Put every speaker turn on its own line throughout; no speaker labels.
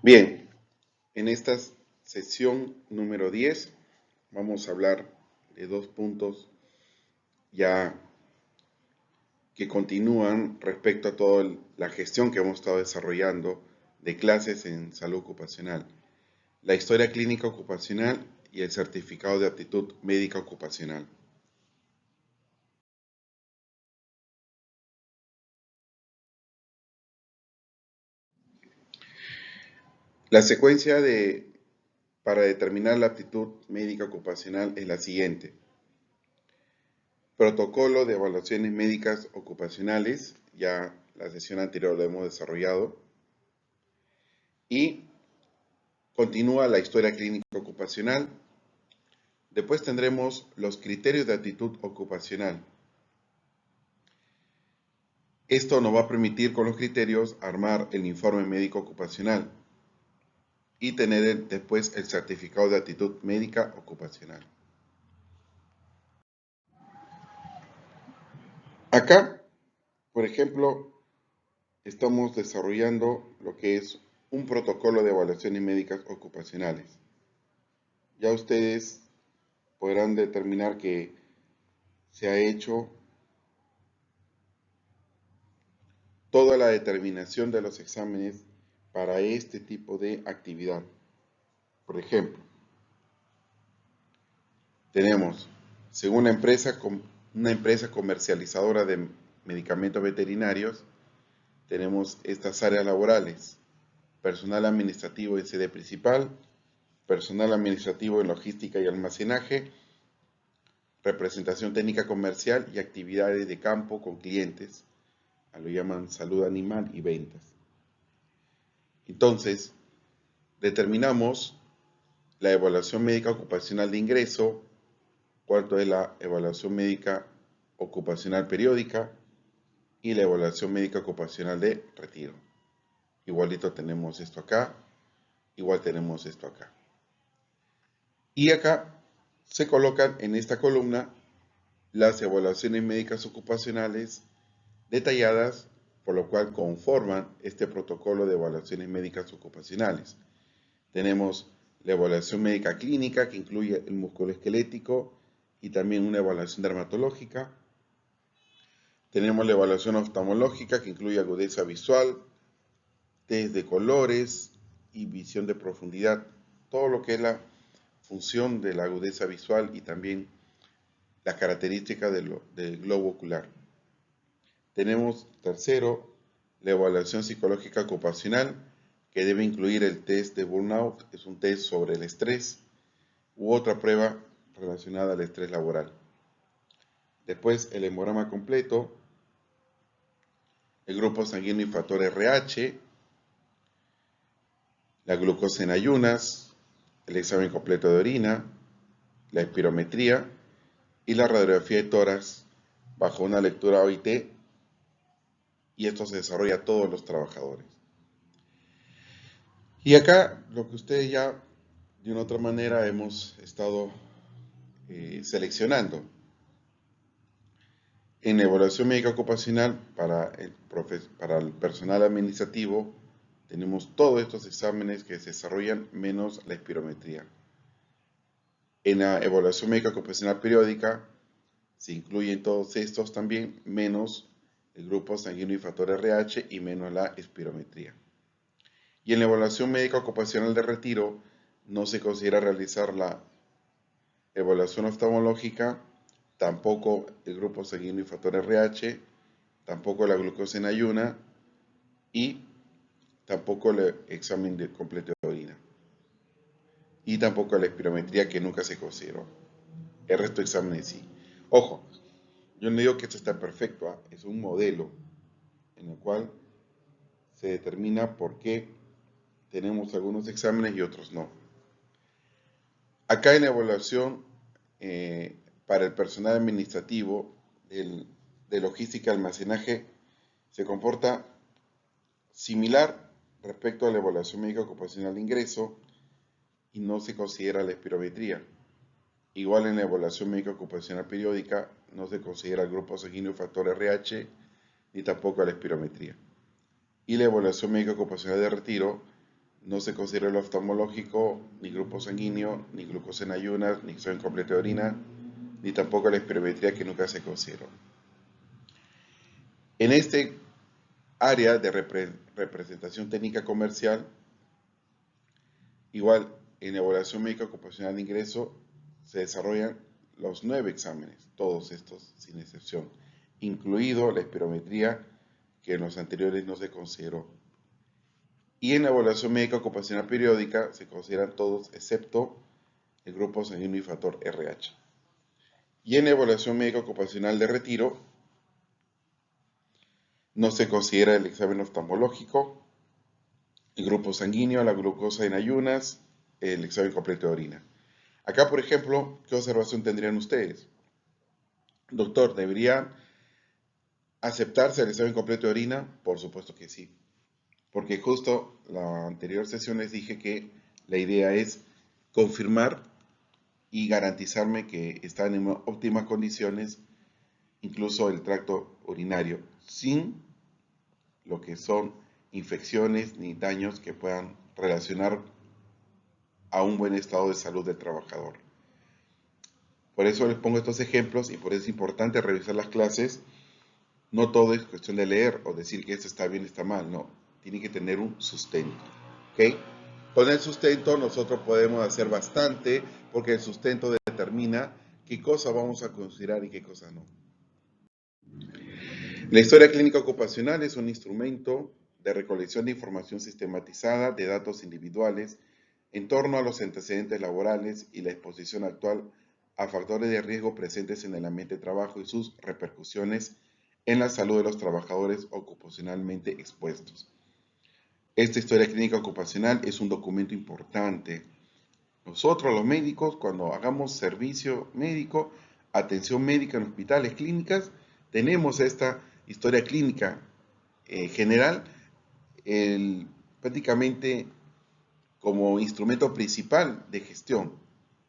Bien, en esta sesión número 10 vamos a hablar de dos puntos ya que continúan respecto a toda la gestión que hemos estado desarrollando de clases en salud ocupacional, la historia clínica ocupacional y el certificado de aptitud médica ocupacional. La secuencia para determinar la aptitud médica ocupacional es la siguiente. Protocolo de evaluaciones médicas ocupacionales, ya la sesión anterior lo hemos desarrollado, y continúa la historia clínica ocupacional. Después tendremos los criterios de aptitud ocupacional. Esto nos va a permitir con los criterios armar el informe médico ocupacional y tener después el certificado de aptitud médica ocupacional. Acá, por ejemplo, estamos desarrollando lo que es un protocolo de evaluaciones médicas ocupacionales. Ya ustedes podrán determinar que se ha hecho toda la determinación de los exámenes para este tipo de actividad. Por ejemplo, tenemos, según una empresa comercializadora de medicamentos veterinarios, tenemos estas áreas laborales: personal administrativo en sede principal, personal administrativo en logística y almacenaje, representación técnica comercial y actividades de campo con clientes, lo llaman salud animal y ventas. Entonces, determinamos la evaluación médica ocupacional de ingreso, cuarto es la evaluación médica ocupacional periódica y la evaluación médica ocupacional de retiro. Igualito tenemos esto acá, igual tenemos esto acá. Y acá se colocan en esta columna las evaluaciones médicas ocupacionales detalladas, por lo cual conforman este protocolo de evaluaciones médicas ocupacionales. Tenemos la evaluación médica clínica, que incluye el musculoesquelético y también una evaluación dermatológica. Tenemos la evaluación oftalmológica, que incluye agudeza visual, test de colores y visión de profundidad, todo lo que es la función de la agudeza visual y también las características del globo ocular. Tenemos tercero, la evaluación psicológica ocupacional, que debe incluir el test de burnout, es un test sobre el estrés, u otra prueba relacionada al estrés laboral. Después el hemograma completo, el grupo sanguíneo y factor RH, la glucosa en ayunas, el examen completo de orina, la espirometría y la radiografía de tórax bajo una lectura OIT, y esto se desarrolla a todos los trabajadores. Y acá lo que ustedes ya de una otra manera hemos estado seleccionando. En la evaluación médica ocupacional para el personal administrativo tenemos todos estos exámenes que se desarrollan menos la espirometría. En la evaluación médica ocupacional periódica se incluyen todos estos también, menos el grupo sanguíneo y factor RH y menos la espirometría. Y en la evaluación médica ocupacional de retiro no se considera realizar la evaluación oftalmológica, tampoco el grupo sanguíneo y factor RH, tampoco la glucosa en ayuna y tampoco el examen completo de orina. Y tampoco la espirometría, que nunca se consideró. El resto de exámenes sí. Ojo, yo no digo que esto está perfecto, ¿eh? Es un modelo en el cual se determina por qué tenemos algunos exámenes y otros no. Acá en la evaluación para el personal administrativo de logística y almacenaje se comporta similar respecto a la evaluación médica ocupacional de ingreso y no se considera la espirometría. Igual en la evaluación médica ocupacional periódica no se considera el grupo sanguíneo factor RH ni tampoco la espirometría. Y la evaluación médica ocupacional de retiro no se considera el oftalmológico, ni grupo sanguíneo, ni glucosa en ayunas, ni examen completo de orina, ni tampoco la espirometría, que nunca se consideró. En este área de representación técnica comercial, igual en evaluación médica ocupacional de ingreso, se desarrollan los 9 exámenes, todos estos sin excepción, incluido la espirometría, que en los anteriores no se consideró. Y en la evaluación médica ocupacional periódica se consideran todos excepto el grupo sanguíneo y factor RH. Y en la evaluación médica ocupacional de retiro no se considera el examen oftalmológico, el grupo sanguíneo, la glucosa en ayunas, el examen completo de orina. Acá, por ejemplo, ¿qué observación tendrían ustedes? Doctor, ¿debería aceptarse el examen completo de orina? Por supuesto que sí. Porque justo la anterior sesión les dije que la idea es confirmar y garantizarme que están en óptimas condiciones, incluso el tracto urinario, sin lo que son infecciones ni daños que puedan relacionar a un buen estado de salud del trabajador. Por eso les pongo estos ejemplos y por eso es importante revisar las clases. No todo es cuestión de leer o decir que esto está bien, está mal, no. Tiene que tener un sustento. ¿Ok? Con el sustento nosotros podemos hacer bastante porque el sustento determina qué cosa vamos a considerar y qué cosa no. La historia clínica ocupacional es un instrumento de recolección de información sistematizada de datos individuales en torno a los antecedentes laborales y la exposición actual a factores de riesgo presentes en el ambiente de trabajo y sus repercusiones en la salud de los trabajadores ocupacionalmente expuestos. Esta historia clínica ocupacional es un documento importante. Nosotros los médicos, cuando hagamos servicio médico, atención médica en hospitales, clínicas, tenemos esta historia clínica general prácticamente como instrumento principal de gestión.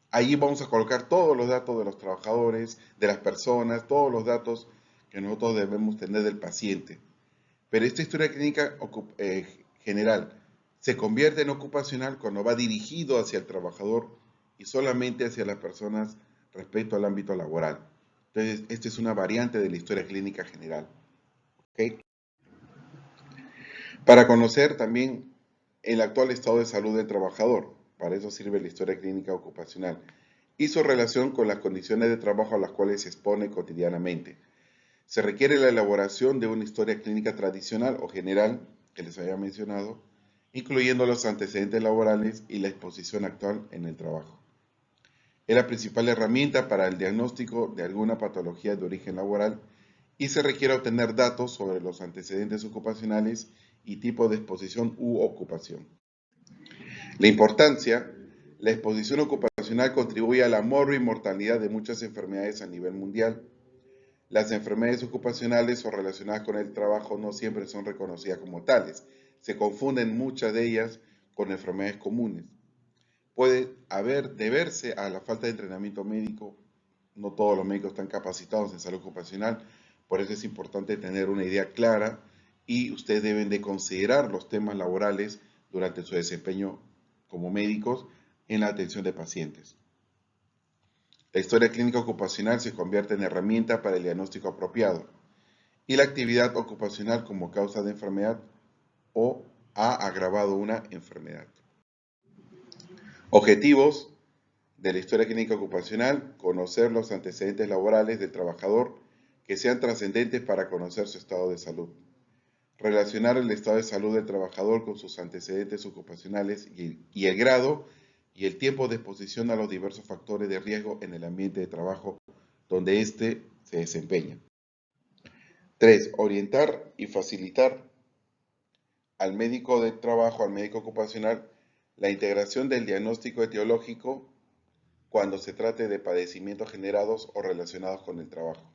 Allí vamos a colocar todos los datos de los trabajadores, de las personas, todos los datos que nosotros debemos tener del paciente. Pero esta historia clínica general se convierte en ocupacional cuando va dirigido hacia el trabajador y solamente hacia las personas respecto al ámbito laboral. Entonces, esta es una variante de la historia clínica general. ¿Okay? Para conocer también el actual estado de salud del trabajador, para eso sirve la historia clínica ocupacional, y su relación con las condiciones de trabajo a las cuales se expone cotidianamente. Se requiere la elaboración de una historia clínica tradicional o general, que les había mencionado, incluyendo los antecedentes laborales y la exposición actual en el trabajo. Es la principal herramienta para el diagnóstico de alguna patología de origen laboral y se requiere obtener datos sobre los antecedentes ocupacionales y tipo de exposición u ocupación. La importancia: la exposición ocupacional contribuye a la mortalidad de muchas enfermedades a nivel mundial. Las enfermedades ocupacionales o relacionadas con el trabajo no siempre son reconocidas como tales. Se confunden muchas de ellas con enfermedades comunes. Puede deberse a la falta de entrenamiento médico. No todos los médicos están capacitados en salud ocupacional. Por eso es importante tener una idea clara y ustedes deben de considerar los temas laborales durante su desempeño como médicos en la atención de pacientes. La historia clínica ocupacional se convierte en herramienta para el diagnóstico apropiado y la actividad ocupacional como causa de enfermedad o ha agravado una enfermedad. Objetivos de la historia clínica ocupacional: conocer los antecedentes laborales del trabajador que sean trascendentes para conocer su estado de salud. Relacionar el estado de salud del trabajador con sus antecedentes ocupacionales y el grado y el tiempo de exposición a los diversos factores de riesgo en el ambiente de trabajo donde éste se desempeña. 3. Orientar y facilitar al médico de trabajo, al médico ocupacional, la integración del diagnóstico etiológico cuando se trate de padecimientos generados o relacionados con el trabajo.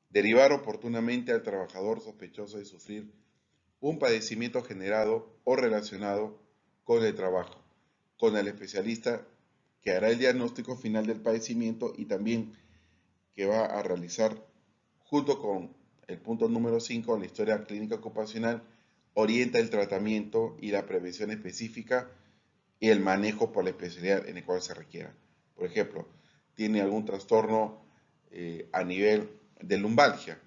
Derivar oportunamente al trabajador sospechoso de sufrir un padecimiento generado o relacionado con el trabajo, con el especialista que hará el diagnóstico final del padecimiento y también que va a realizar, junto con el punto número 5, la historia clínica ocupacional, orienta el tratamiento y la prevención específica y el manejo por la especialidad en el cual se requiera. Por ejemplo, tiene algún trastorno a nivel de lumbalgia.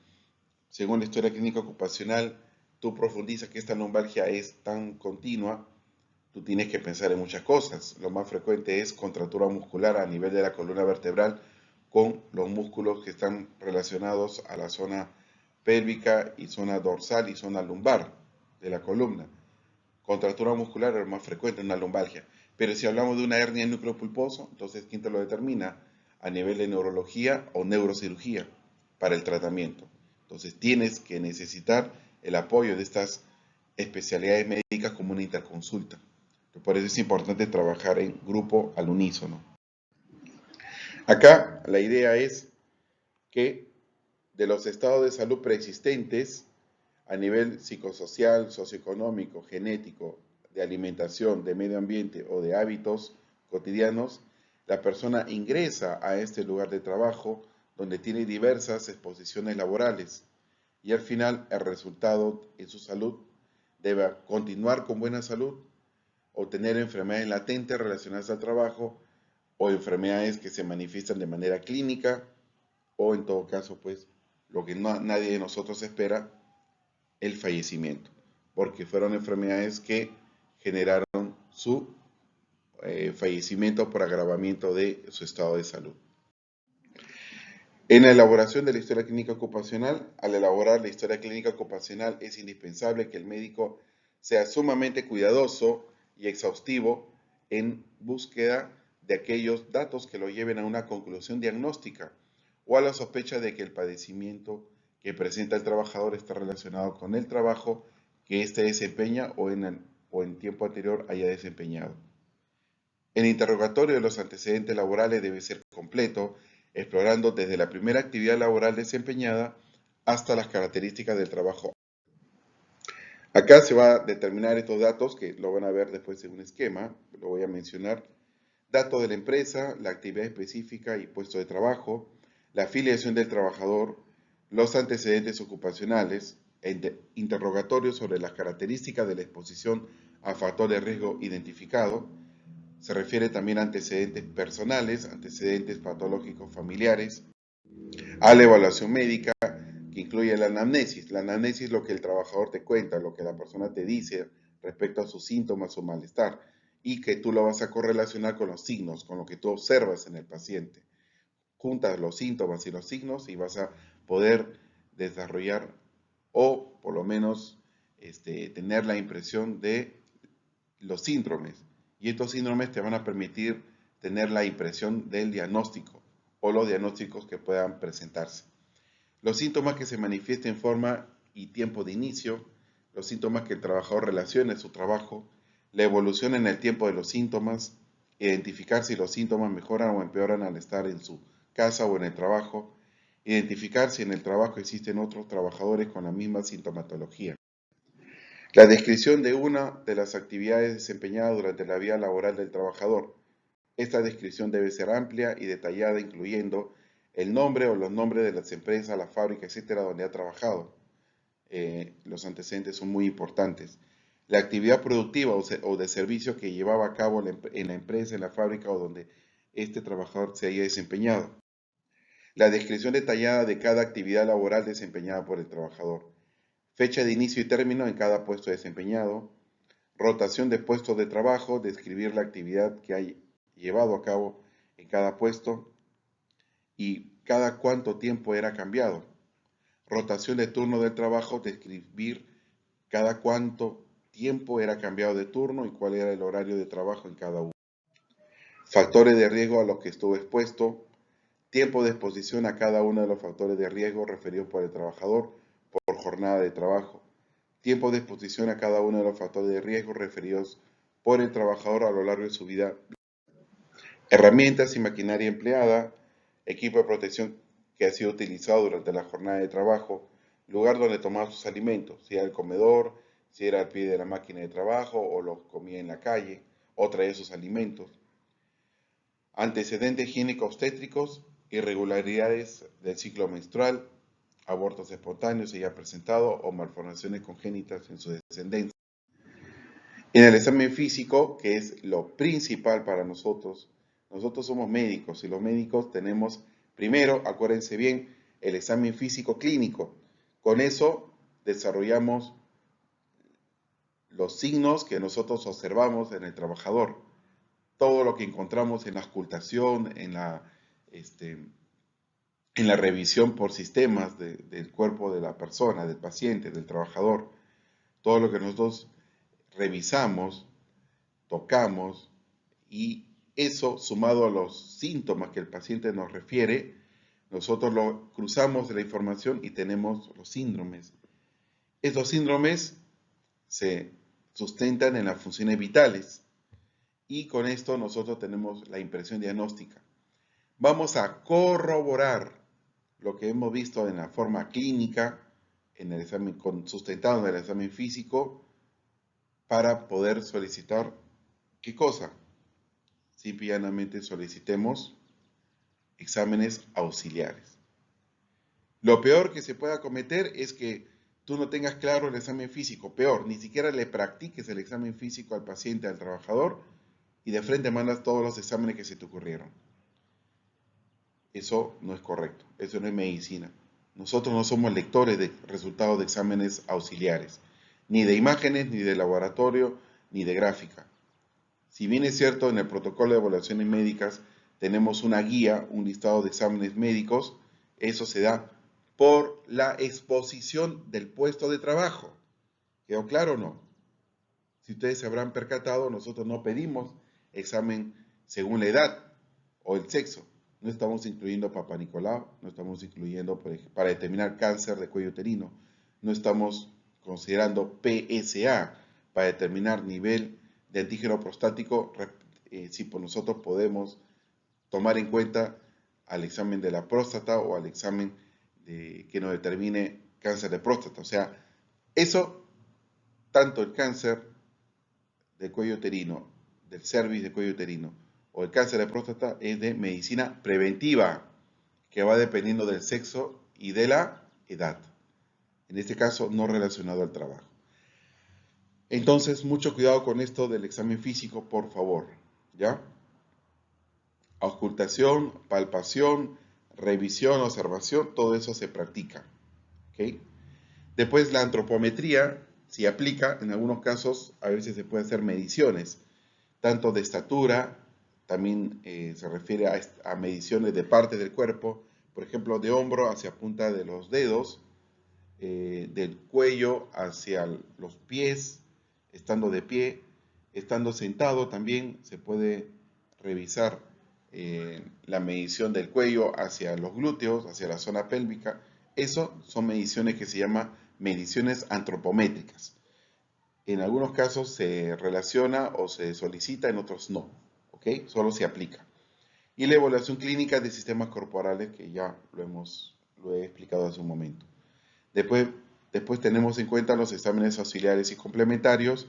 Según la historia clínica ocupacional, tú profundizas que esta lumbalgia es tan continua, tú tienes que pensar en muchas cosas. Lo más frecuente es contractura muscular a nivel de la columna vertebral con los músculos que están relacionados a la zona pélvica y zona dorsal y zona lumbar de la columna. Contractura muscular es lo más frecuente en una lumbalgia. Pero si hablamos de una hernia en núcleo pulposo, entonces ¿quién te lo determina? A nivel de neurología o neurocirugía para el tratamiento. Entonces tienes que necesitar el apoyo de estas especialidades médicas como una interconsulta. Por eso es importante trabajar en grupo al unísono. Acá la idea es que de los estados de salud preexistentes a nivel psicosocial, socioeconómico, genético, de alimentación, de medio ambiente o de hábitos cotidianos, la persona ingresa a este lugar de trabajo donde tiene diversas exposiciones laborales y al final el resultado en su salud debe continuar con buena salud o tener enfermedades latentes relacionadas al trabajo o enfermedades que se manifiestan de manera clínica o en todo caso pues lo que nadie de nosotros espera, el fallecimiento, porque fueron enfermedades que generaron su fallecimiento por agravamiento de su estado de salud. En la elaboración de la historia clínica ocupacional, al elaborar la historia clínica ocupacional es indispensable que el médico sea sumamente cuidadoso y exhaustivo en búsqueda de aquellos datos que lo lleven a una conclusión diagnóstica o a la sospecha de que el padecimiento que presenta el trabajador está relacionado con el trabajo que éste desempeña o en tiempo anterior haya desempeñado. El interrogatorio de los antecedentes laborales debe ser completo, explorando desde la primera actividad laboral desempeñada hasta las características del trabajo. Acá se va a determinar estos datos que lo van a ver después en un esquema, lo voy a mencionar. Datos de la empresa, la actividad específica y puesto de trabajo, la afiliación del trabajador, los antecedentes ocupacionales, interrogatorios sobre las características de la exposición a factor de riesgo identificado. Se refiere también a antecedentes personales, antecedentes patológicos familiares, a la evaluación médica, que incluye la anamnesis. La anamnesis es lo que el trabajador te cuenta, lo que la persona te dice respecto a sus síntomas o malestar, y que tú lo vas a correlacionar con los signos, con lo que tú observas en el paciente. Juntas los síntomas y los signos y vas a poder desarrollar o por lo menos tener la impresión de los síndromes. Y estos síndromes te van a permitir tener la impresión del diagnóstico o los diagnósticos que puedan presentarse. Los síntomas que se manifiesten en forma y tiempo de inicio, los síntomas que el trabajador relaciona en su trabajo, la evolución en el tiempo de los síntomas, identificar si los síntomas mejoran o empeoran al estar en su casa o en el trabajo, identificar si en el trabajo existen otros trabajadores con la misma sintomatología. La descripción de una de las actividades desempeñadas durante la vida laboral del trabajador. Esta descripción debe ser amplia y detallada, incluyendo el nombre o los nombres de las empresas, la fábrica, etcétera, donde ha trabajado. Los antecedentes son muy importantes. La actividad productiva o de servicio que llevaba a cabo en la empresa, en la fábrica o donde este trabajador se haya desempeñado. La descripción detallada de cada actividad laboral desempeñada por el trabajador. Fecha de inicio y término en cada puesto desempeñado. Rotación de puestos de trabajo, describir la actividad que hay llevado a cabo en cada puesto y cada cuánto tiempo era cambiado. Rotación de turno del trabajo, describir cada cuánto tiempo era cambiado de turno y cuál era el horario de trabajo en cada uno. Factores de riesgo a los que estuvo expuesto, tiempo de exposición a cada uno de los factores de riesgo referidos por el trabajador por jornada de trabajo, tiempo de exposición a cada uno de los factores de riesgo referidos por el trabajador a lo largo de su vida, herramientas y maquinaria empleada, equipo de protección que ha sido utilizado durante la jornada de trabajo, lugar donde tomaba sus alimentos, si era el comedor, si era al pie de la máquina de trabajo o los comía en la calle o traía sus alimentos, antecedentes higiénico-obstétricos, irregularidades del ciclo menstrual, abortos espontáneos se haya presentado o malformaciones congénitas en su descendencia. En el examen físico, que es lo principal para nosotros, nosotros somos médicos y los médicos tenemos, primero, acuérdense bien, el examen físico clínico. Con eso desarrollamos los signos que nosotros observamos en el trabajador. Todo lo que encontramos en la auscultación, en la revisión por sistemas del cuerpo de la persona, del paciente, del trabajador. Todo lo que nosotros revisamos, tocamos, y eso sumado a los síntomas que el paciente nos refiere, nosotros lo cruzamos de la información y tenemos los síndromes. Estos síndromes se sustentan en las funciones vitales y con esto nosotros tenemos la impresión diagnóstica. Vamos a corroborar lo que hemos visto en la forma clínica, en el examen, sustentado en el examen físico, para poder solicitar, ¿qué cosa? Simple y llanamente solicitemos exámenes auxiliares. Lo peor que se pueda cometer es que tú no tengas claro el examen físico. Peor, ni siquiera le practiques el examen físico al paciente, al trabajador, y de frente mandas todos los exámenes que se te ocurrieron. Eso no es correcto, eso no es medicina. Nosotros no somos lectores de resultados de exámenes auxiliares, ni de imágenes, ni de laboratorio, ni de gráfica. Si bien es cierto, en el protocolo de evaluaciones médicas tenemos una guía, un listado de exámenes médicos, eso se da por la exposición del puesto de trabajo. ¿Quedó claro o no? Si ustedes se habrán percatado, nosotros no pedimos examen según la edad o el sexo. No estamos incluyendo Papa Nicolau, no estamos incluyendo para determinar cáncer de cuello uterino, no estamos considerando PSA para determinar nivel de antígeno prostático, si por nosotros podemos tomar en cuenta al examen de la próstata o al examen que nos determine cáncer de próstata. O sea, eso, tanto el cáncer de cuello uterino, del cervix de cuello uterino o el cáncer de próstata, es de medicina preventiva, que va dependiendo del sexo y de la edad. En este caso, no relacionado al trabajo. Entonces, mucho cuidado con esto del examen físico, por favor, ¿ya? Auscultación, palpación, revisión, observación, todo eso se practica, ¿ok? Después, la antropometría, si aplica, en algunos casos, a veces se puede hacer mediciones, tanto de estatura, también se refiere a mediciones de partes del cuerpo, por ejemplo, de hombro hacia punta de los dedos, del cuello hacia los pies, estando de pie, estando sentado también se puede revisar la medición del cuello hacia los glúteos, hacia la zona pélvica. Eso son mediciones que se llaman mediciones antropométricas. En algunos casos se relaciona o se solicita, en otros no, ¿ok? Solo se aplica. Y la evaluación clínica de sistemas corporales, que ya lo he explicado hace un momento. Después tenemos en cuenta los exámenes auxiliares y complementarios,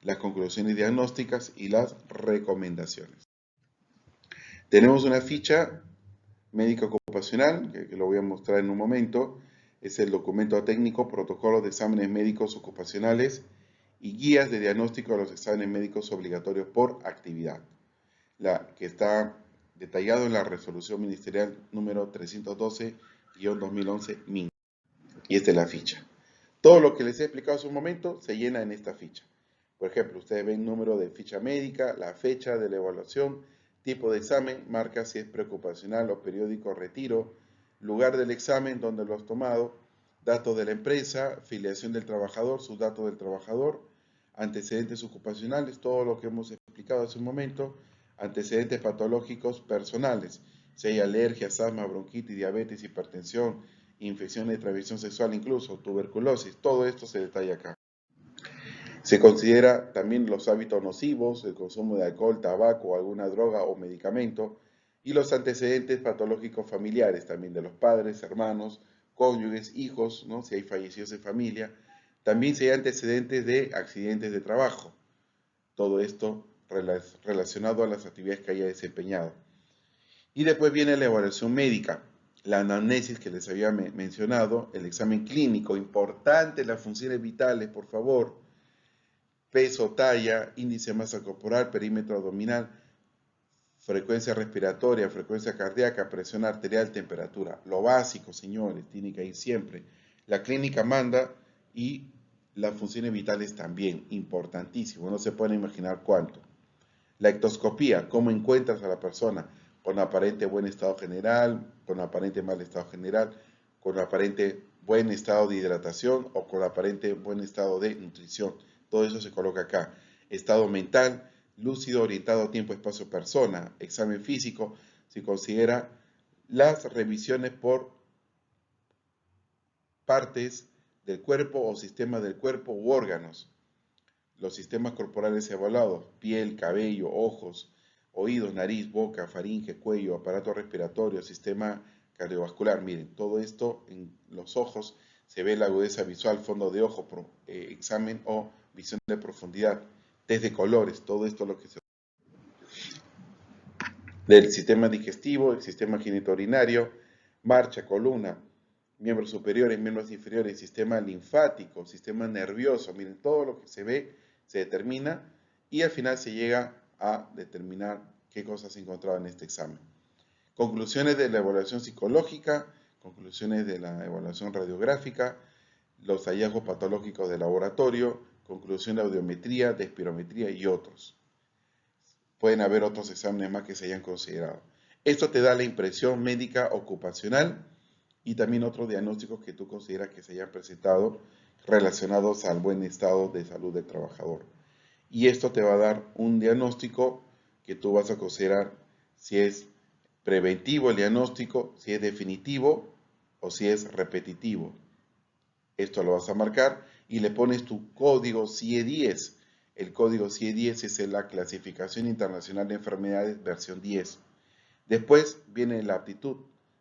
las conclusiones diagnósticas y las recomendaciones. Tenemos una ficha médica ocupacional, que lo voy a mostrar en un momento. Es el documento técnico, protocolo de exámenes médicos ocupacionales y guías de diagnóstico de los exámenes médicos obligatorios por actividad, que está detallado en la resolución ministerial número 312-2011 y esta es la ficha. Todo lo que les he explicado hace un momento se llena en esta ficha. Por ejemplo, ustedes ven número de ficha médica, la fecha de la evaluación, tipo de examen, marca si es preocupacional o periódico, retiro, lugar del examen, donde lo has tomado, datos de la empresa, filiación del trabajador, sus datos del trabajador, antecedentes ocupacionales, todo lo que hemos explicado hace un momento, antecedentes patológicos personales, si hay alergias, asma, bronquitis, diabetes, hipertensión, infecciones de transmisión sexual incluso, tuberculosis, todo esto se detalla acá. Se considera también los hábitos nocivos, el consumo de alcohol, tabaco, alguna droga o medicamento, y los antecedentes patológicos familiares también de los padres, hermanos, cónyuges, hijos, ¿no? Si hay fallecidos en familia. También si hay antecedentes de accidentes de trabajo. Todo esto relacionado a las actividades que haya desempeñado. Y después viene la evaluación médica. la anamnesis que les había mencionado, el examen clínico, importante, las funciones vitales, por favor, peso, talla, índice de masa corporal, perímetro abdominal, frecuencia respiratoria, frecuencia cardíaca, presión arterial, temperatura. Lo básico, señores, tiene que ir siempre. La clínica manda y las funciones vitales también, importantísimo, no se pueden imaginar cuánto. La ectoscopía, cómo encuentras a la persona, con aparente buen estado general, con aparente mal estado general, con aparente buen estado de hidratación o con aparente buen estado de nutrición. Todo eso se coloca acá. Estado mental, lúcido, orientado a tiempo, espacio, persona. Examen físico, se considera las revisiones por partes del cuerpo o sistemas del cuerpo u órganos. Los sistemas corporales evaluados: piel, cabello, ojos, oídos, nariz, boca, faringe, cuello, aparato respiratorio, sistema cardiovascular. Miren, todo esto en los ojos se ve la agudeza visual, fondo de ojo, examen o visión de profundidad, test de colores, todo esto lo que se del sistema digestivo, el sistema genitourinario, marcha, columna, miembros superiores, miembros inferiores, sistema linfático, sistema nervioso. Miren, todo lo que se ve se determina y al final se llega a determinar qué cosas se encontraba en este examen. Conclusiones de la evaluación psicológica, conclusiones de la evaluación radiográfica, los hallazgos patológicos de laboratorio, conclusión de audiometría, de espirometría y otros. Pueden haber otros exámenes más que se hayan considerado. Esto te da la impresión médica ocupacional y también otros diagnósticos que tú consideras que se hayan presentado relacionados al buen estado de salud del trabajador. Y esto te va a dar un diagnóstico que tú vas a considerar si es preventivo el diagnóstico, si es definitivo o si es repetitivo. Esto lo vas a marcar y le pones tu código CIE-10. El código CIE-10 es la clasificación internacional de enfermedades versión 10. Después viene la aptitud.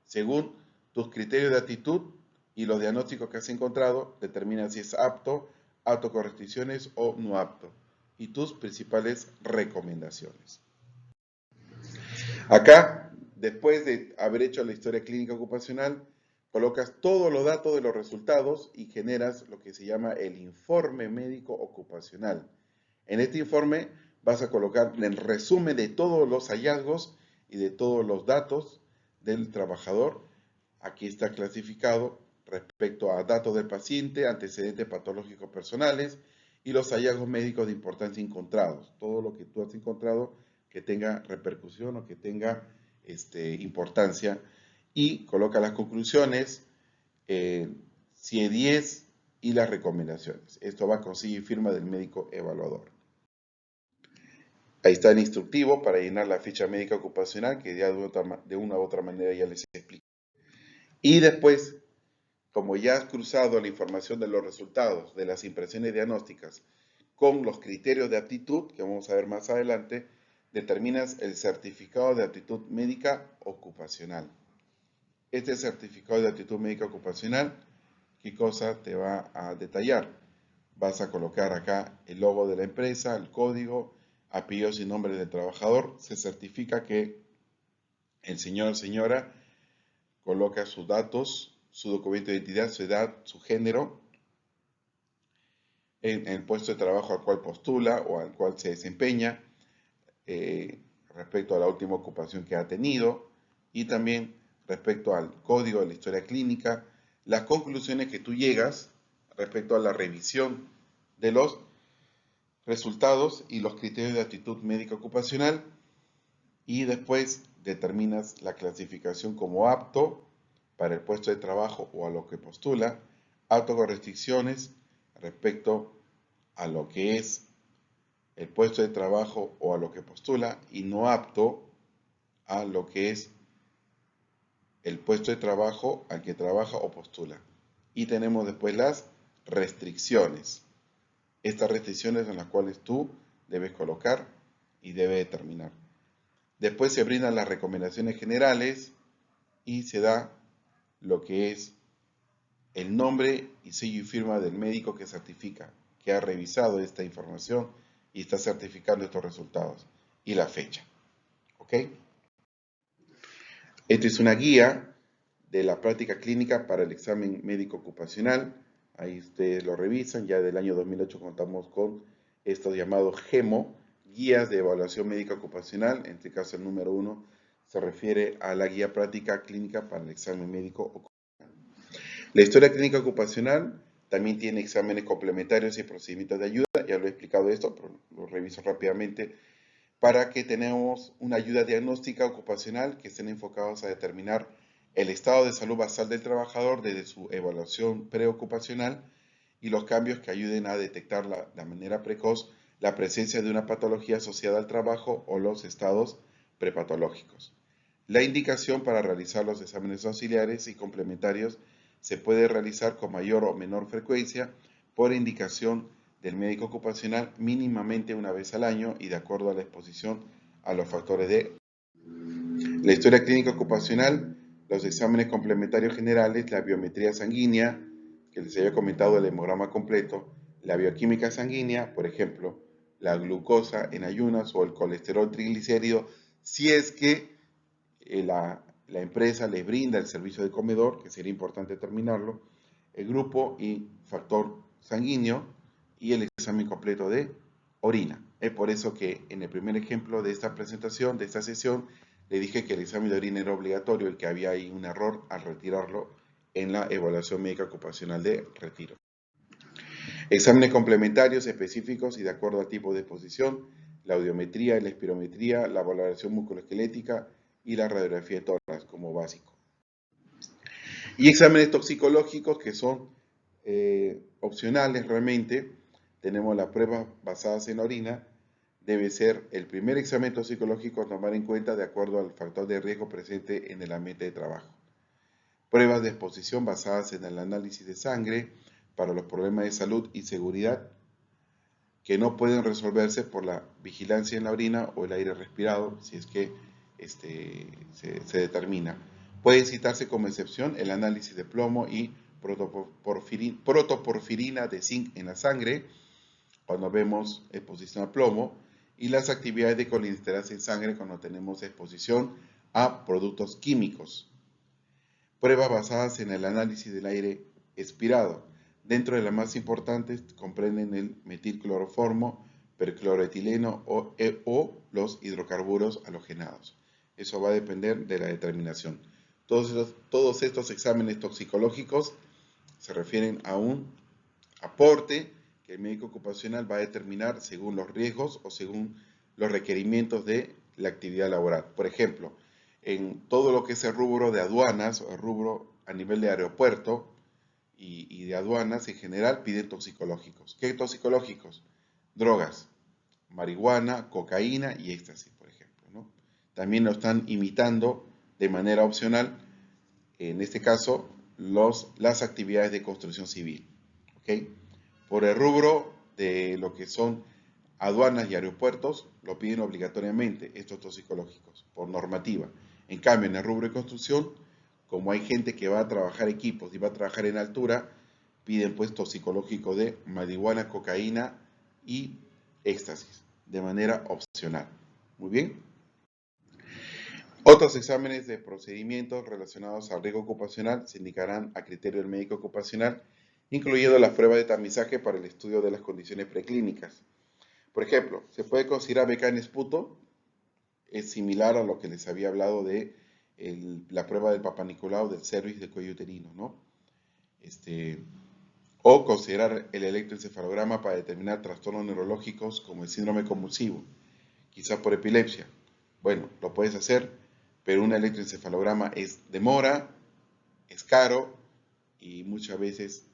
Según tus criterios de aptitud y los diagnósticos que has encontrado, determina si es apto, autocorrecciones o no apto. Y tus principales recomendaciones. Acá, después de haber hecho la historia clínica ocupacional, colocas todos los datos de los resultados y generas lo que se llama el informe médico ocupacional. En este informe vas a colocar el resumen de todos los hallazgos y de todos los datos del trabajador. Aquí está clasificado respecto a datos del paciente, antecedentes patológicos personales y los hallazgos médicos de importancia encontrados. Todo lo que tú has encontrado que tenga repercusión o que tenga importancia. Y coloca las conclusiones, CIE-10 y las recomendaciones. Esto va con sello y firma del médico evaluador. Ahí está el instructivo para llenar la ficha médica ocupacional, que ya de una u otra manera ya les expliqué. Y después, como ya has cruzado la información de los resultados de las impresiones diagnósticas con los criterios de aptitud, que vamos a ver más adelante, determinas el certificado de aptitud médica ocupacional. Este certificado de aptitud médica ocupacional, ¿qué cosa te va a detallar? Vas a colocar acá el logo de la empresa, el código, apellidos y nombres del trabajador. Se certifica que el señor o señora coloca sus datos, su documento de identidad, su edad, su género, en el puesto de trabajo al cual postula o al cual se desempeña, respecto a la última ocupación que ha tenido y también respecto al código de la historia clínica, las conclusiones que tú llegas respecto a la revisión de los resultados y los criterios de aptitud médica ocupacional, y después determinas la clasificación como apto para el puesto de trabajo o a lo que postula, apto con restricciones respecto a lo que es el puesto de trabajo o a lo que postula, y no apto a lo que es el puesto de trabajo al que trabaja o postula. Y tenemos después las restricciones. Estas restricciones son las cuales tú debes colocar y debes determinar. Después se brindan las recomendaciones generales y se da lo que es el nombre y sello y firma del médico que certifica, que ha revisado esta información y está certificando estos resultados, y la fecha. ¿Ok? Esta es una guía de la práctica clínica para el examen médico ocupacional. Ahí ustedes lo revisan. Ya del año 2008 contamos con estos llamados GEMO, Guías de Evaluación Médica Ocupacional. En este caso, el número 1 se refiere a la guía práctica clínica para el examen médico ocupacional. La historia clínica ocupacional también tiene exámenes complementarios y procedimientos de ayuda. Ya lo he explicado esto, pero lo reviso rápidamente. Para que tenemos una ayuda diagnóstica ocupacional que estén enfocados a determinar el estado de salud basal del trabajador desde su evaluación preocupacional y los cambios que ayuden a detectar de manera precoz la presencia de una patología asociada al trabajo o los estados prepatológicos. La indicación para realizar los exámenes auxiliares y complementarios se puede realizar con mayor o menor frecuencia por indicación del médico ocupacional mínimamente una vez al año y de acuerdo a la exposición a los factores de la historia clínica ocupacional, los exámenes complementarios generales, la biometría sanguínea, que les había comentado el hemograma completo, la bioquímica sanguínea, por ejemplo, la glucosa en ayunas o el colesterol triglicérido, si es que la empresa les brinda el servicio de comedor, que sería importante terminarlo, el grupo y factor sanguíneo y el examen completo de orina. Es por eso que en el primer ejemplo de esta presentación, de esta sesión, le dije que el examen de orina era obligatorio y que había ahí un error al retirarlo en la evaluación médica ocupacional de retiro. Exámenes complementarios específicos y de acuerdo al tipo de exposición, la audiometría, la espirometría, la valoración musculoesquelética y la radiografía de tórax como básico. Y exámenes toxicológicos que son opcionales realmente. Tenemos las pruebas basadas en orina. Debe ser el primer examen toxicológico a tomar en cuenta de acuerdo al factor de riesgo presente en el ambiente de trabajo. Pruebas de exposición basadas en el análisis de sangre para los problemas de salud y seguridad que no pueden resolverse por la vigilancia en la orina o el aire respirado, si es que se determina. Puede citarse como excepción el análisis de plomo y protoporfirina de zinc en la sangre, cuando vemos exposición a plomo, y las actividades de colinesterasa en sangre cuando tenemos exposición a productos químicos. Pruebas basadas en el análisis del aire expirado. Dentro de las más importantes comprenden el metilcloroformo, percloroetileno o los hidrocarburos halogenados. Eso va a depender de la determinación. Todos estos exámenes toxicológicos se refieren a un aporte que el médico ocupacional va a determinar según los riesgos o según los requerimientos de la actividad laboral. Por ejemplo, en todo lo que es el rubro de aduanas o el rubro a nivel de aeropuerto y de aduanas en general piden toxicológicos. ¿Qué toxicológicos? Drogas, marihuana, cocaína y éxtasis, por ejemplo, ¿no? También lo están imitando de manera opcional, en este caso, las actividades de construcción civil. ¿Okay? Por el rubro de lo que son aduanas y aeropuertos, lo piden obligatoriamente estos toxicológicos, por normativa. En cambio, en el rubro de construcción, como hay gente que va a trabajar equipos y va a trabajar en altura, piden pues toxicológico de marihuana, cocaína y éxtasis, de manera opcional. Muy bien. Otros exámenes de procedimientos relacionados al riesgo ocupacional se indicarán a criterio del médico ocupacional, incluyendo las pruebas de tamizaje para el estudio de las condiciones preclínicas. Por ejemplo, se puede considerar BK en esputo, es similar a lo que les había hablado de la prueba del Papa Nicolau del cervix del cuello uterino, ¿no? O considerar el electroencefalograma para determinar trastornos neurológicos como el síndrome convulsivo, quizás por epilepsia. Bueno, lo puedes hacer, pero un electroencefalograma demora, es caro y muchas veces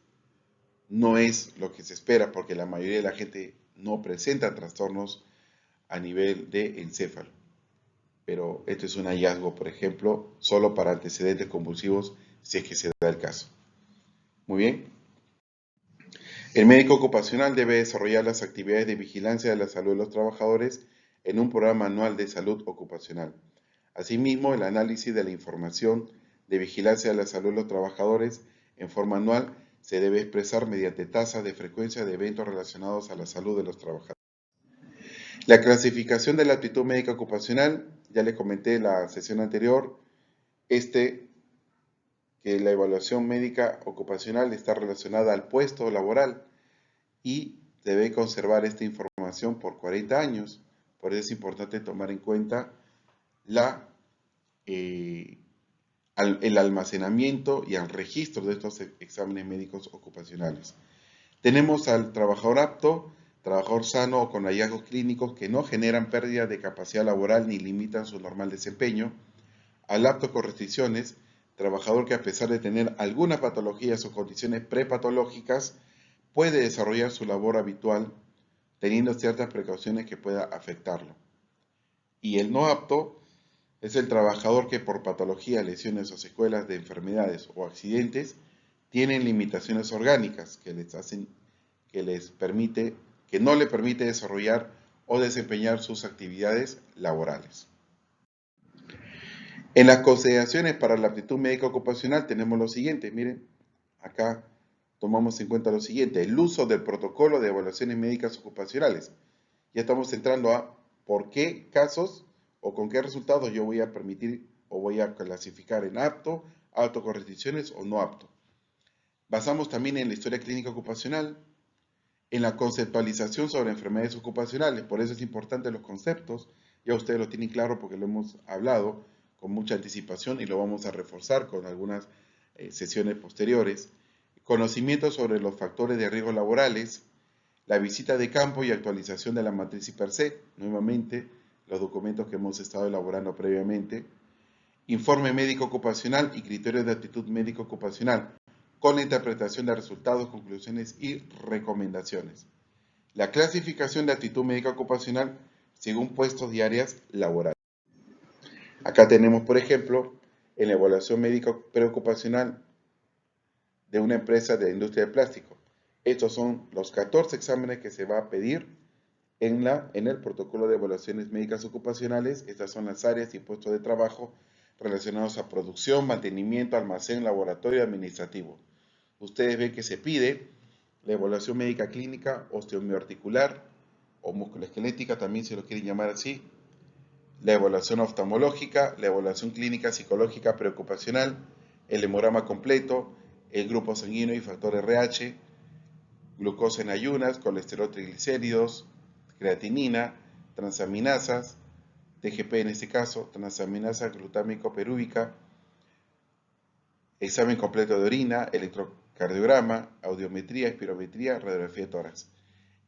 no es lo que se espera porque la mayoría de la gente no presenta trastornos a nivel de encéfalo. Pero esto es un hallazgo, por ejemplo, solo para antecedentes convulsivos si es que se da el caso. Muy bien. El médico ocupacional debe desarrollar las actividades de vigilancia de la salud de los trabajadores en un programa anual de salud ocupacional. Asimismo, el análisis de la información de vigilancia de la salud de los trabajadores en forma anual se debe expresar mediante tasas de frecuencia de eventos relacionados a la salud de los trabajadores. La clasificación de la aptitud médica ocupacional, ya les comenté en la sesión anterior, que la evaluación médica ocupacional está relacionada al puesto laboral y debe conservar esta información por 40 años. Por eso es importante tomar en cuenta el almacenamiento y el registro de estos exámenes médicos ocupacionales. Tenemos al trabajador apto, trabajador sano o con hallazgos clínicos que no generan pérdida de capacidad laboral ni limitan su normal desempeño. Al apto con restricciones, trabajador que a pesar de tener algunas patologías o condiciones prepatológicas, puede desarrollar su labor habitual teniendo ciertas precauciones que pueda afectarlo. Y el no apto es el trabajador que por patologías, lesiones o secuelas de enfermedades o accidentes tienen limitaciones orgánicas que no le permite desarrollar o desempeñar sus actividades laborales. En las consideraciones para la aptitud médica ocupacional tenemos lo siguiente, miren, acá tomamos en cuenta lo siguiente, el uso del protocolo de evaluaciones médicas ocupacionales. Ya estamos entrando a por qué casos o con qué resultados yo voy a permitir o voy a clasificar en apto, apto con restricciones o no apto. Basamos también en la historia clínica ocupacional, en la conceptualización sobre enfermedades ocupacionales, por eso es importante los conceptos, ya ustedes lo tienen claro porque lo hemos hablado con mucha anticipación y lo vamos a reforzar con algunas sesiones posteriores. Conocimiento sobre los factores de riesgo laborales, la visita de campo y actualización de la matriz y per se, nuevamente los documentos que hemos estado elaborando previamente, informe médico ocupacional y criterios de aptitud médico ocupacional, con la interpretación de resultados, conclusiones y recomendaciones. La clasificación de aptitud médica ocupacional según puestos y áreas laborales. Acá tenemos, por ejemplo, en la evaluación médica preocupacional de una empresa de la industria de plástico. Estos son los 14 exámenes que se va a pedir en el protocolo de evaluaciones médicas ocupacionales. Estas son las áreas y puestos de trabajo relacionados a producción, mantenimiento, almacén, laboratorio y administrativo. Ustedes ven que se pide la evaluación médica clínica osteomioarticular o musculoesquelética, también se lo quieren llamar así, la evaluación oftalmológica, la evaluación clínica psicológica preocupacional, el hemograma completo, el grupo sanguíneo y factor RH, glucosa en ayunas, colesterol, triglicéridos, creatinina, transaminasas, TGP en este caso, transaminasa glutámico perúbica, examen completo de orina, electrocardiograma, audiometría, espirometría, radiografía de tórax.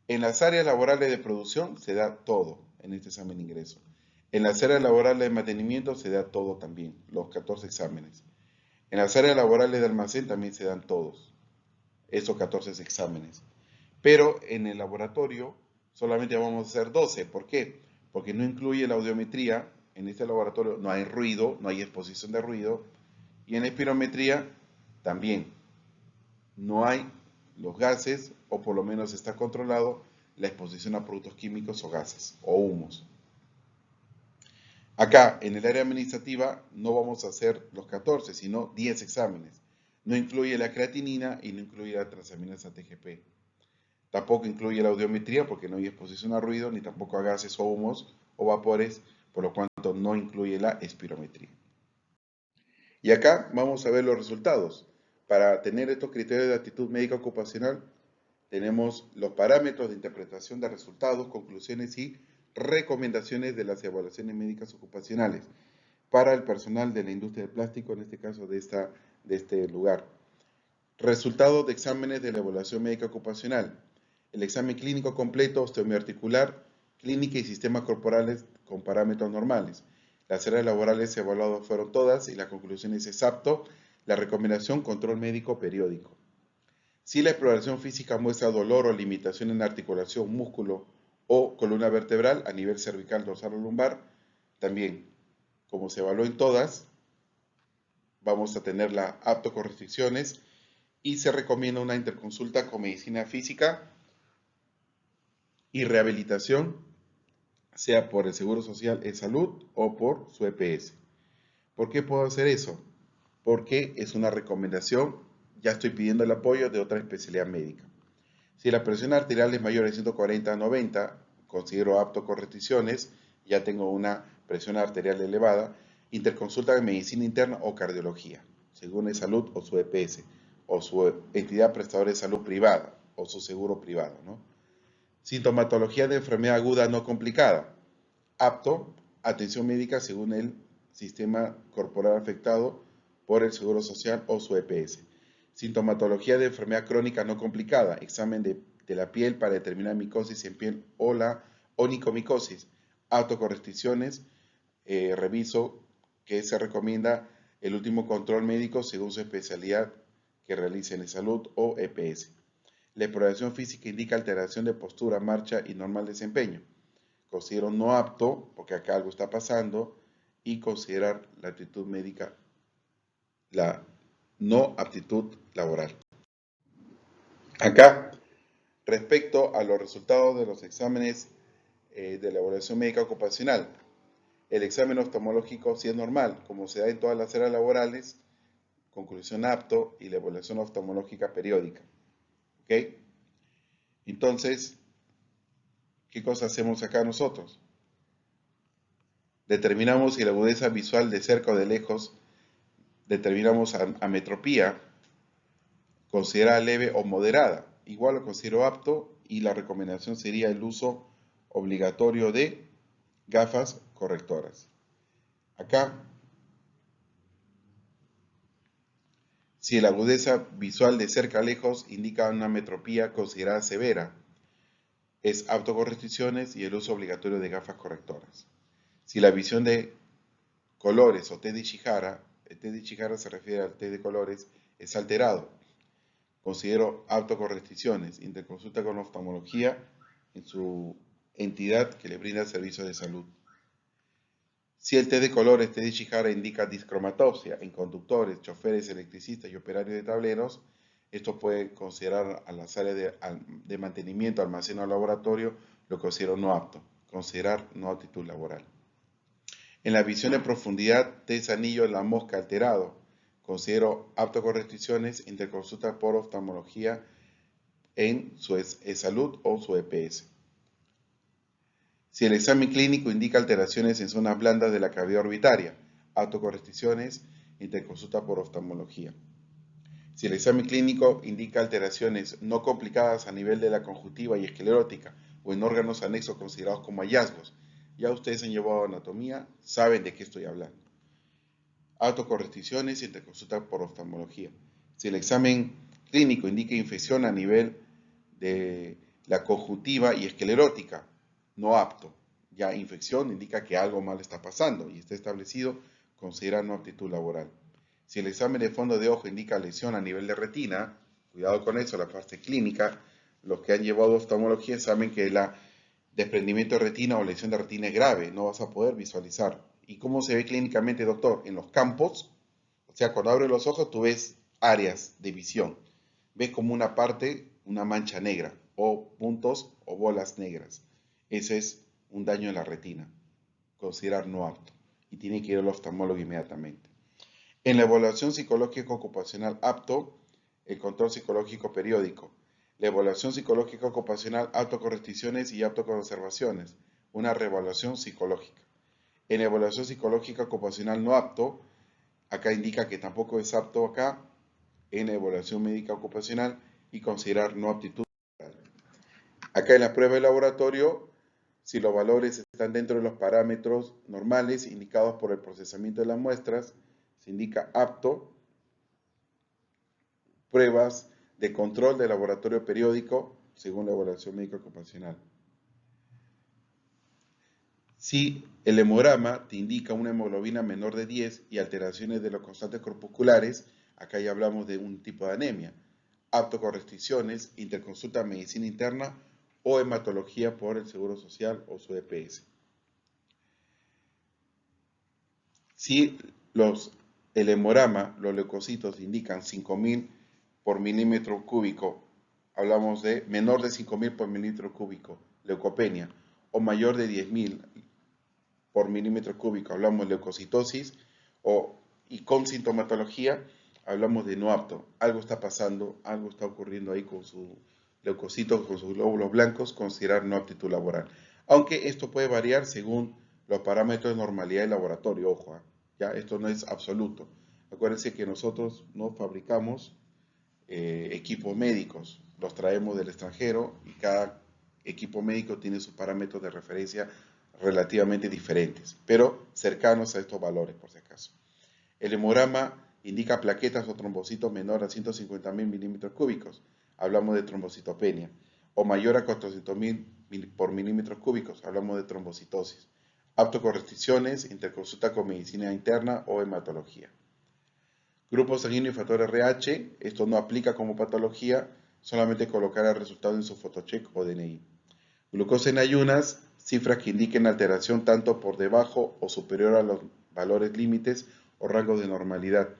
En las áreas laborales de producción se da todo en este examen de ingreso. En las áreas laborales de mantenimiento se da todo también, los 14 exámenes. En las áreas laborales de almacén también se dan todos, esos 14 exámenes. Pero en el laboratorio solamente vamos a hacer 12. ¿Por qué? Porque no incluye la audiometría. En este laboratorio no hay ruido, no hay exposición de ruido. Y en la espirometría también no hay los gases, o por lo menos está controlado la exposición a productos químicos o gases o humos. Acá, en el área administrativa, no vamos a hacer los 14, sino 10 exámenes. No incluye la creatinina y no incluye la transaminasa TGP. Tampoco incluye la audiometría porque no hay exposición a ruido, ni tampoco a gases o humos o vapores, por lo cual no incluye la espirometría. Y acá vamos a ver los resultados. Para tener estos criterios de aptitud médica ocupacional, tenemos los parámetros de interpretación de resultados, conclusiones y recomendaciones de las evaluaciones médicas ocupacionales para el personal de la industria del plástico, en este caso de este lugar. Resultados de exámenes de la evaluación médica ocupacional. El examen clínico completo, osteomioarticular, clínica y sistemas corporales con parámetros normales. Las áreas laborales evaluadas fueron todas y las conclusiones es apto. La recomendación, control médico periódico. Si la exploración física muestra dolor o limitación en articulación, músculo o columna vertebral a nivel cervical, dorsal o lumbar, también, como se evaluó en todas, vamos a tenerla apto con restricciones y se recomienda una interconsulta con medicina física y rehabilitación, sea por el Seguro Social en Salud o por su EPS. ¿Por qué puedo hacer eso? Porque es una recomendación, ya estoy pidiendo el apoyo de otra especialidad médica. Si la presión arterial es mayor de 140 a 90, considero apto con restricciones, ya tengo una presión arterial elevada, interconsulta de medicina interna o cardiología. según de salud o su EPS, o su entidad prestadora de salud privada, o su seguro privado, ¿no? Sintomatología de enfermedad aguda no complicada. Apto, atención médica según el sistema corporal afectado por el Seguro Social o su EPS. Sintomatología de enfermedad crónica no complicada. Examen de la piel para determinar micosis en piel o la onicomicosis. Autocorrestricciones. Reviso que se recomienda el último control médico según su especialidad que realice en salud o EPS. La exploración física indica alteración de postura, marcha y normal desempeño. Considero no apto, porque acá algo está pasando, y considerar la actitud médica, la no aptitud laboral. Acá, respecto a los resultados de los exámenes de la evaluación médica ocupacional, el examen oftalmológico sí es normal, como se da en todas las áreas laborales, conclusión apto y la evaluación oftalmológica periódica. ¿Ok? Entonces, ¿qué cosa hacemos acá nosotros? Determinamos si la agudeza visual de cerca o de lejos, determinamos ametropía, considerada leve o moderada. Igual lo considero apto y la recomendación sería el uso obligatorio de gafas correctoras. Acá, si la agudeza visual de cerca a lejos indica una ametropía considerada severa, es apto con restricciones y el uso obligatorio de gafas correctoras. Si la visión de colores o té de Ishihara, el té de Ishihara se refiere al té de colores, es alterado, considero apto con restricciones, interconsulta con oftalmología en su entidad que le brinda servicios de salud. Si el té de colores, té de Ishihara, indica discromatopsia en conductores, choferes, electricistas y operarios de tableros, esto puede considerar a las áreas de mantenimiento, almacén o laboratorio, lo considero no apto, considerar no aptitud laboral. En la visión de profundidad, test anillo en la mosca alterado, considero apto con restricciones, interconsulta por oftalmología en su salud o su EPS. Si el examen clínico indica alteraciones en zonas blandas de la cavidad orbitaria, apto con restricciones, interconsulta por oftalmología. Si el examen clínico indica alteraciones no complicadas a nivel de la conjuntiva y esclerótica o en órganos anexos considerados como hallazgos, ya ustedes han llevado anatomía, saben de qué estoy hablando. Apto con restricciones y interconsulta por oftalmología. Si el examen clínico indica infección a nivel de la conjuntiva y esclerótica, no apto. Ya infección indica que algo mal está pasando y está establecido, considera no aptitud laboral. Si el examen de fondo de ojo indica lesión a nivel de retina, cuidado con eso, la parte clínica, los que han llevado oftalmología saben que el desprendimiento de retina o lesión de retina es grave, no vas a poder visualizar. ¿Y cómo se ve clínicamente, doctor? En los campos, o sea, cuando abres los ojos tú ves áreas de visión, ves como una parte, una mancha negra, o puntos o bolas negras. Ese es un daño en la retina, considerar no apto, y tiene que ir al oftalmólogo inmediatamente. En la evaluación psicológica ocupacional apto, el control psicológico periódico. La evaluación psicológica ocupacional apto con restricciones y apto con observaciones. Una reevaluación psicológica. En la evaluación psicológica ocupacional no apto, acá indica que tampoco es apto acá, en la evaluación médica ocupacional y considerar no aptitud. Acá en la prueba de laboratorio, si los valores están dentro de los parámetros normales indicados por el procesamiento de las muestras, se indica apto. Pruebas de control de laboratorio periódico según la evaluación médica ocupacional. Si el hemograma te indica una hemoglobina menor de 10 y alteraciones de los constantes corpusculares, acá ya hablamos de un tipo de anemia, apto con restricciones, interconsulta medicina interna o hematología por el Seguro Social o su EPS. Si el hemograma, los leucocitos indican 5.000 por milímetro cúbico, hablamos de menor de 5.000 por milímetro cúbico, leucopenia, o mayor de 10.000 por milímetro cúbico, hablamos de leucocitosis, y con sintomatología, hablamos de no apto. Algo está pasando, algo está ocurriendo ahí con sus leucocitos, con sus glóbulos blancos, considerar no aptitud laboral. Aunque esto puede variar según los parámetros de normalidad del laboratorio, ojo, ¿eh? Ya, esto no es absoluto. Acuérdense que nosotros no fabricamos equipos médicos, los traemos del extranjero y cada equipo médico tiene sus parámetros de referencia relativamente diferentes, pero cercanos a estos valores por si acaso. El hemograma indica plaquetas o trombocitos menor a 150.000 milímetros cúbicos, hablamos de trombocitopenia, o mayor a 400.000 por milímetros cúbicos, hablamos de trombocitosis. Apto con restricciones, interconsulta con medicina interna o hematología. Grupo sanguíneo y factor RH, esto no aplica como patología, solamente colocar el resultado en su fotocheck o DNI. Glucosa en ayunas, cifras que indiquen alteración tanto por debajo o superior a los valores límites o rangos de normalidad.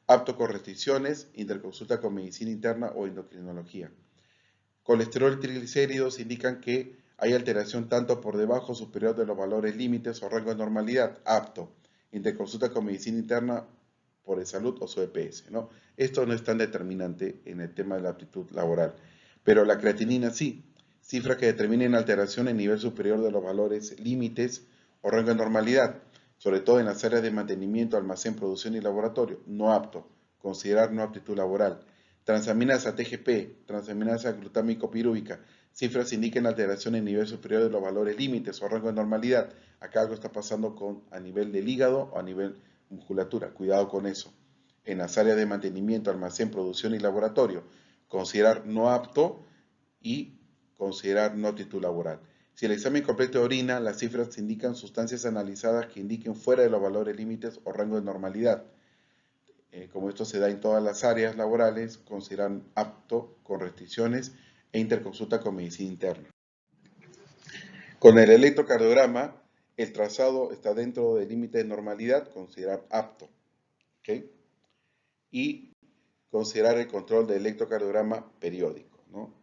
Apto con restricciones, interconsulta con medicina interna o endocrinología. Colesterol y triglicéridos indican que hay alteración tanto por debajo o superior de los valores límites o rangos de normalidad. Apto, interconsulta con medicina interna por el salud o su EPS, ¿no? Esto no es tan determinante en el tema de la aptitud laboral, pero la creatinina sí. Cifras que determinen alteración en nivel superior de los valores límites o rango de normalidad, sobre todo en las áreas de mantenimiento, almacén, producción y laboratorio. No apto, considerar no aptitud laboral. Transaminasa TGP, transaminasa glutámico pirúvica, cifras indiquen alteración en nivel superior de los valores límites o rango de normalidad. Acá algo está pasando a nivel del hígado o a nivel musculatura. Cuidado con eso. En las áreas de mantenimiento, almacén, producción y laboratorio, considerar no apto y considerar no aptitud laboral. Si el examen completo de orina, las cifras indican sustancias analizadas que indiquen fuera de los valores límites o rango de normalidad. Como esto se da en todas las áreas laborales, consideran apto con restricciones e interconsulta con medicina interna. Con el electrocardiograma, el trazado está dentro del límite de normalidad, considerar apto. ¿Okay? Y considerar el control del electrocardiograma periódico, ¿no?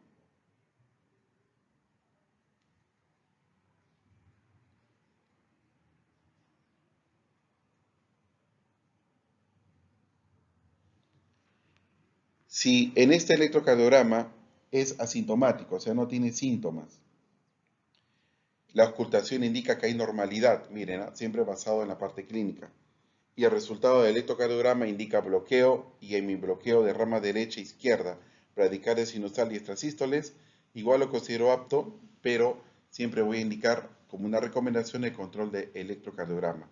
Si en este electrocardiograma es asintomático, o sea, no tiene síntomas, la auscultación indica que hay normalidad, miren, siempre basado en la parte clínica, y el resultado del electrocardiograma indica bloqueo y hemibloqueo de rama derecha e izquierda, radicales sinusal y extrasístoles, igual lo considero apto, pero siempre voy a indicar como una recomendación el control de electrocardiograma.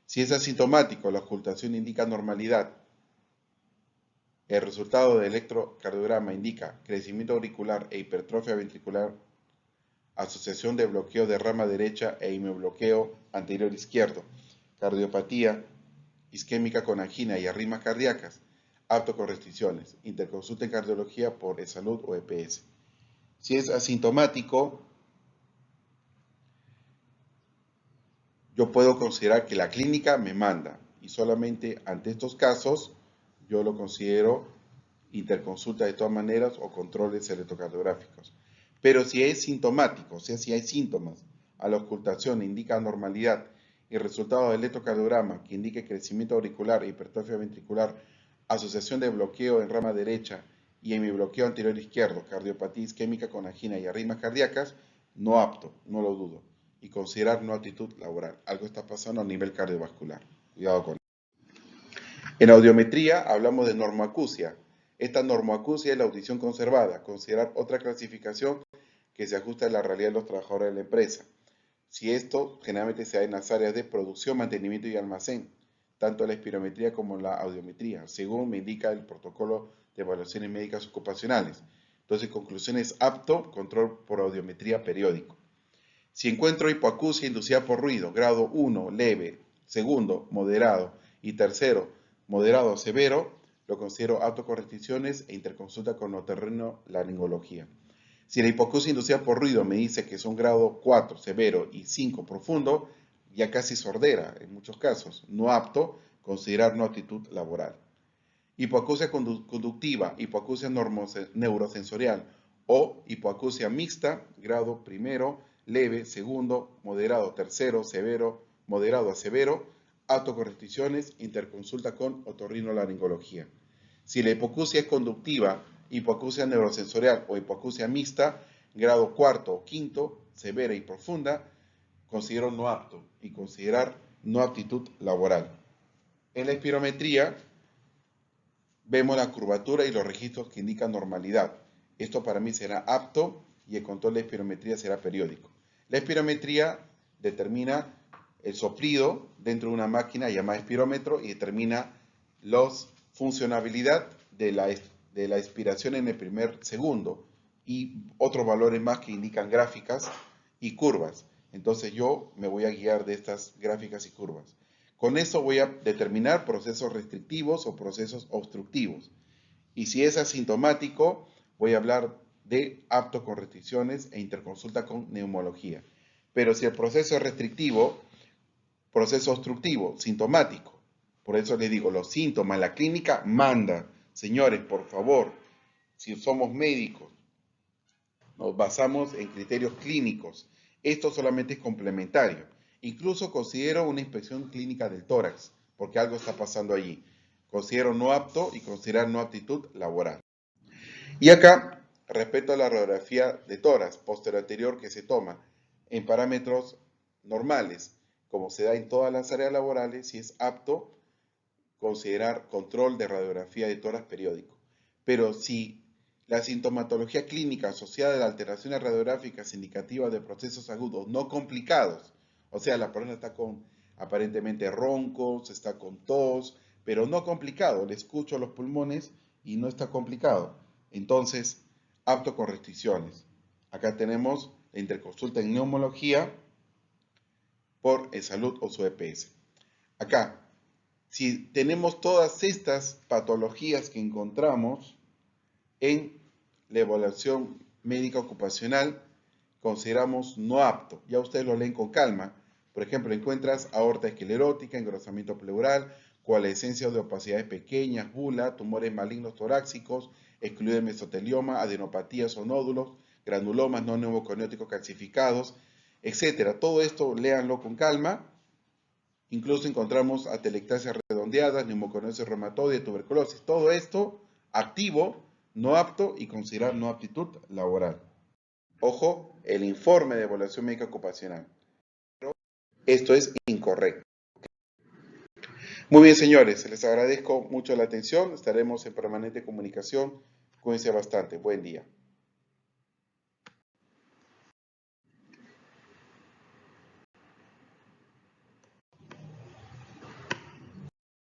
Si es asintomático, la auscultación indica normalidad. El resultado del electrocardiograma indica crecimiento auricular e hipertrofia ventricular, asociación de bloqueo de rama derecha e hemibloqueo anterior izquierdo, cardiopatía isquémica con angina y arritmias cardíacas, apto con restricciones, interconsulta en cardiología por e-salud o EPS. Si es asintomático, yo puedo considerar que la clínica me manda y solamente ante estos casos yo lo considero interconsulta de todas maneras o controles electrocardiográficos. Pero si es sintomático, o sea, si hay síntomas, a la auscultación indica normalidad y resultado del electrocardiograma que indique crecimiento auricular e hipertrofia ventricular, asociación de bloqueo en rama derecha y hemibloqueo anterior izquierdo, cardiopatía isquémica con angina y arritmias cardíacas, no apto, no lo dudo, y considerar no aptitud laboral. Algo está pasando a nivel cardiovascular. Cuidado con eso. En audiometría hablamos de normoacusia. Esta normoacusia es la audición conservada, considerar otra clasificación que se ajusta a la realidad de los trabajadores de la empresa. Si esto generalmente se da en las áreas de producción, mantenimiento y almacén, tanto la espirometría como la audiometría, según me indica el protocolo de evaluaciones médicas ocupacionales. Entonces, conclusiones apto, control por audiometría periódico. Si encuentro hipoacusia inducida por ruido, grado 1, leve, segundo, moderado y tercero, moderado o severo, lo considero apto con restricciones e interconsulta con otorrinolaringología. Si la hipoacusia inducida por ruido me dice que son grado 4, severo y 5, profundo, ya casi sordera en muchos casos, no apto, considerar no aptitud laboral. Hipoacusia conductiva, hipoacusia neurosensorial o hipoacusia mixta, grado primero, leve, segundo, moderado, tercero, severo, moderado a severo, apto con restricciones, interconsulta con otorrinolaringología. Si la hipoacusia es conductiva, hipoacusia neurosensorial o hipoacusia mixta, grado cuarto o quinto, severa y profunda, considero no apto y considerar no aptitud laboral. En la espirometría vemos la curvatura y los registros que indican normalidad. Esto para mí será apto y el control de espirometría será periódico. La espirometría determina el soplido dentro de una máquina llamada espirómetro y determina la funcionabilidad de la expiración en el primer segundo y otros valores más que indican gráficas y curvas. Entonces yo me voy a guiar de estas gráficas y curvas. Con eso voy a determinar procesos restrictivos o procesos obstructivos. Y si es asintomático, voy a hablar de apto con restricciones e interconsulta con neumología. Pero si el proceso es restrictivo, proceso obstructivo, sintomático. Por eso les digo, los síntomas, la clínica manda. Señores, por favor, si somos médicos, nos basamos en criterios clínicos. Esto solamente es complementario. Incluso considero una inspección clínica del tórax, porque algo está pasando allí. Considero no apto y considerar no aptitud laboral. Y acá, respecto a la radiografía de tórax posterior anterior que se toma en parámetros normales, como se da en todas las áreas laborales, si es apto considerar control de radiografía de tórax periódico. Pero si la sintomatología clínica asociada a las alteraciones radiográficas indicativas de procesos agudos no complicados, o sea, la persona está con aparentemente roncos, está con tos, pero no complicado, le escucho los pulmones y no está complicado. Entonces, apto con restricciones. Acá tenemos la interconsulta en neumología por salud o su EPS. Acá, si tenemos todas estas patologías que encontramos en la evaluación médica ocupacional, consideramos no apto. Ya ustedes lo leen con calma. Por ejemplo, encuentras aorta esclerótica, engrosamiento pleural, coalescencia de opacidades pequeñas, bula, tumores malignos torácicos, excluido el mesotelioma, adenopatías o nódulos, granulomas no neumoconióticos calcificados, etc. Todo esto léanlo con calma. Incluso encontramos atelectasias redondeadas, neumoconiosis reumatoide, tuberculosis. Todo esto activo, no apto y considerar no aptitud laboral. Ojo, el informe de evaluación médica ocupacional. Esto es incorrecto. Muy bien, señores, les agradezco mucho la atención. Estaremos en permanente comunicación. Cuídense bastante. Buen día.